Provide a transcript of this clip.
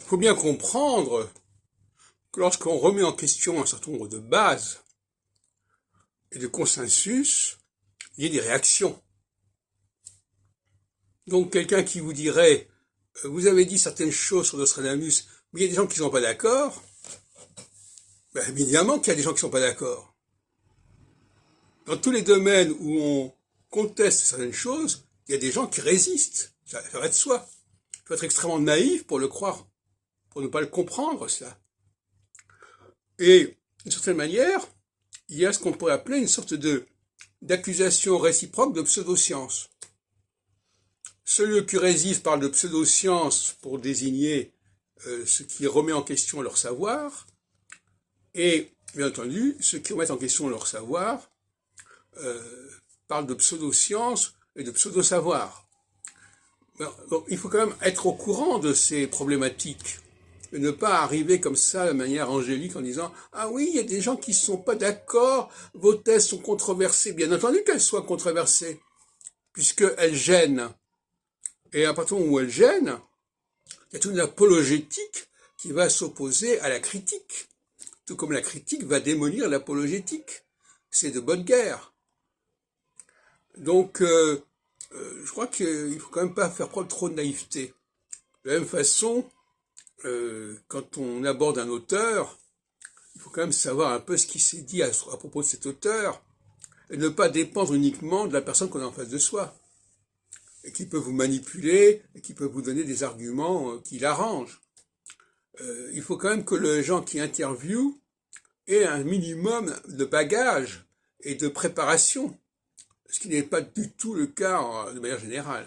faut bien comprendre que lorsqu'on remet en question un certain nombre de bases et de consensus, il y a des réactions. Donc quelqu'un qui vous dirait vous avez dit certaines choses sur Nostradamus, mais il y a des gens qui ne sont pas d'accord, ben, évidemment qu'il y a des gens qui ne sont pas d'accord. Dans tous les domaines où on conteste certaines choses, il y a des gens qui résistent. Ça va de soi. Il faut être extrêmement naïf pour le croire, pour ne pas le comprendre, cela. Et, d'une certaine manière, il y a ce qu'on pourrait appeler une sorte d'accusation réciproque de pseudoscience. Ceux qui résistent parlent de pseudoscience pour désigner ce qui remet en question leur savoir, et, bien entendu, ceux qui remettent en question leur savoir parlent de pseudoscience et de pseudo-savoir. Donc, il faut quand même être au courant de ces problématiques et ne pas arriver comme ça de manière angélique en disant « Ah oui, il y a des gens qui ne sont pas d'accord, vos thèses sont controversées. » Bien entendu qu'elles soient controversées, puisqu'elles gênent. Et à partir du moment où elles gênent, il y a toute une apologétique qui va s'opposer à la critique. Tout comme la critique va démolir l'apologétique. C'est de bonne guerre. Donc, je crois qu'il ne faut quand même pas faire preuve trop de naïveté. De la même façon, quand on aborde un auteur, il faut quand même savoir un peu ce qui s'est dit à propos de cet auteur, et ne pas dépendre uniquement de la personne qu'on a en face de soi, et qui peut vous manipuler, et qui peut vous donner des arguments qui l'arrangent. Il faut quand même que les gens qui interviewent aient un minimum de bagage et de préparation, ce qui n'est pas du tout le cas de manière générale.